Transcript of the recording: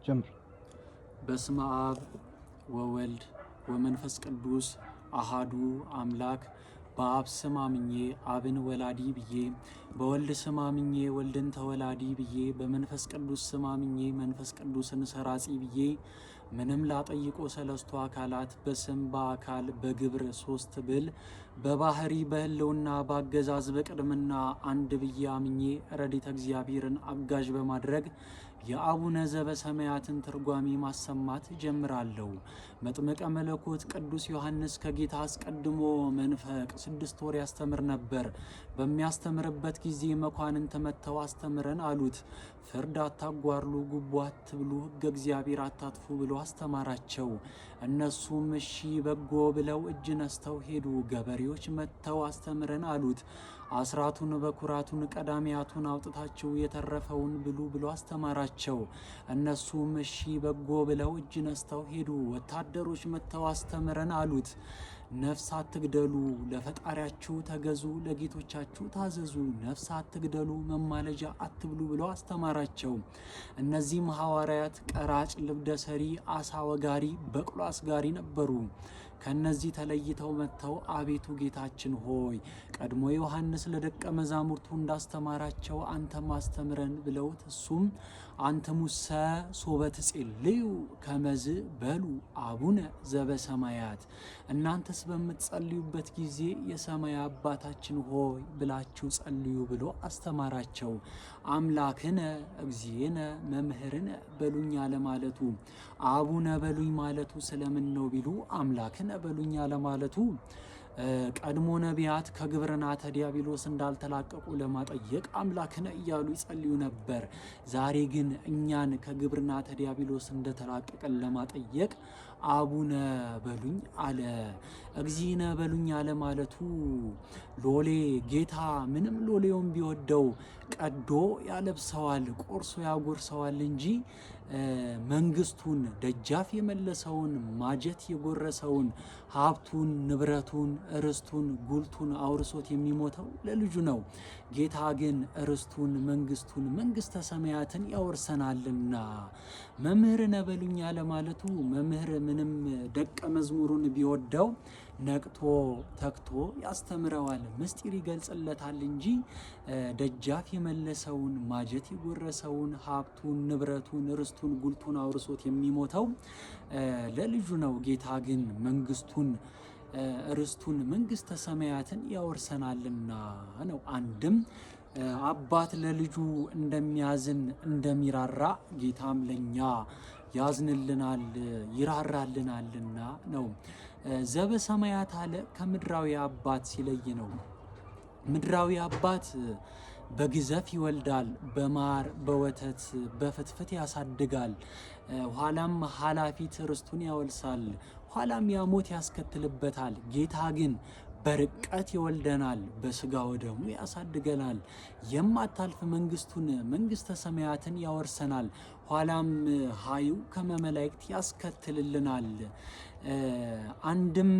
ጀምር። በስመ አብ ወወልድ ወመንፈስ ቅዱስ አሃዱ አምላክ። በአብ ስም አምኜ አብን ወላዲ ብዬ፣ በወልድ ስም አምኜ ወልድን ተወላዲ ብዬ፣ በመንፈስ ቅዱስ ስም አምኜ መንፈስ ቅዱስን ሰራጺ ብዬ፣ ምንም ላጠይቆ ሰለስቱ አካላት በስም በአካል በግብር ሶስት ብል፣ በባህሪ በህልውና በአገዛዝ በቅድምና አንድ ብዬ አምኜ ረድኤተ እግዚአብሔርን አጋዥ በማድረግ የአቡነ ዘበሰማያትን ትርጓሜ ማሰማት ጀምራለሁ። መጥምቀ መለኮት ቅዱስ ዮሐንስ ከጌታ አስቀድሞ መንፈቅ 6 ወር ያስተምር ነበር። በሚያስተምርበት ጊዜ መኳንንት መጥተው አስተምረን አሉት። ፍርድ አታጓርሉ፣ ጉቦ አትብሉ፣ ሕገ እግዚአብሔር አታጥፉ ብሎ አስተማራቸው። እነሱም እሺ በጎ ብለው እጅ ነስተው ሄዱ። ገበሬዎች መጥተው አስተምረን አሉት። አስራቱን በኩራቱን ቀዳሚያቱን አውጥታችሁ የተረፈውን ብሉ ብሎ አስተማራቸው። እነሱም እሺ በጎ ብለው እጅ ነስተው ሄዱ። ወታደሮች መጥተው አስተምረን አሉት። ነፍስ አትግደሉ፣ ለፈጣሪያችሁ ተገዙ፣ ለጌቶቻችሁ ታዘዙ፣ ነፍስ አትግደሉ፣ መማለጃ አትብሉ ብሎ አስተማራቸው። እነዚህም ሐዋርያት ቀራጭ፣ ልብደ ሰሪ፣ አሳ ወጋሪ፣ በቅሎ አስጋሪ ነበሩ። ከነዚህ ተለይተው መጥተው አቤቱ ጌታችን ሆይ ቀድሞ ዮሐንስ ለደቀ መዛሙርቱ እንዳስተማራቸው አንተም አስተምረን ብለውት፣ እሱም አንትሙሰ ሶበ ትጼልዩ ከመዝ በሉ አቡነ ዘበሰማያት፣ እናንተስ በምትጸልዩበት ጊዜ የሰማይ አባታችን ሆይ ብላችሁ ጸልዩ ብሎ አስተማራቸው። አምላክነ እግዚእነ መምህርነ በሉኝ አለማለቱ አቡነ በሉኝ ማለቱ ስለምን ነው ቢሉ፣ አምላክነ በሉኝ አለማለቱ ቀድሞ ነቢያት ከግብርናተ ዲያብሎስ እንዳልተላቀቁ ለማጠየቅ አምላክነ እያሉ ይጸልዩ ነበር። ዛሬ ግን እኛን ከግብርናተ ዲያብሎስ እንደተላቀቀን ለማጠየቅ አቡነ በሉኝ አለ። እግዚእነ በሉኝ አለ ማለቱ ሎሌ ጌታ ምንም ሎሌውን ቢወደው ቀዶ ያለብሰዋል፣ ቆርሶ ያጎርሰዋል እንጂ መንግስቱን ደጃፍ የመለሰውን ማጀት የጎረሰውን ሀብቱን ንብረቱን ርስቱን ጉልቱን አውርሶት የሚሞተው ለልጁ ነው። ጌታ ግን ርስቱን መንግስቱን መንግስተ ሰማያትን ያወርሰናልና መምህርነ በሉኝ አለ ማለቱ መምህር ምንም ደቀ መዝሙሩን ቢወደው ነቅቶ ተክቶ ያስተምረዋል፣ ምስጢር ይገልጽለታል እንጂ ደጃፍ የመለሰውን ማጀት የጎረሰውን ሀብቱን ንብረቱን ርስቱን ጉልቱን አውርሶት የሚሞተው ለልጁ ነው። ጌታ ግን መንግስቱን ርስቱን መንግስተ ሰማያትን ያወርሰናልና ነው። አንድም አባት ለልጁ እንደሚያዝን እንደሚራራ ጌታም ለኛ ያዝንልናል ይራራልናልና ነው። ዘበሰማያት አለ ከምድራዊ አባት ሲለይ ነው። ምድራዊ አባት በግዘፍ ይወልዳል፣ በማር በወተት በፍትፍት ያሳድጋል፣ ኋላም ኃላፊት ርስቱን ያወልሳል፣ ኋላም ያሞት ያስከትልበታል። ጌታ ግን በርቀት ይወልደናል፣ በስጋ ወደሙ ያሳድገናል፣ የማታልፍ መንግስቱን መንግስተ ሰማያትን ያወርሰናል፣ ኋላም ሀዩ ከመመላእክት ያስከትልልናል። አንድም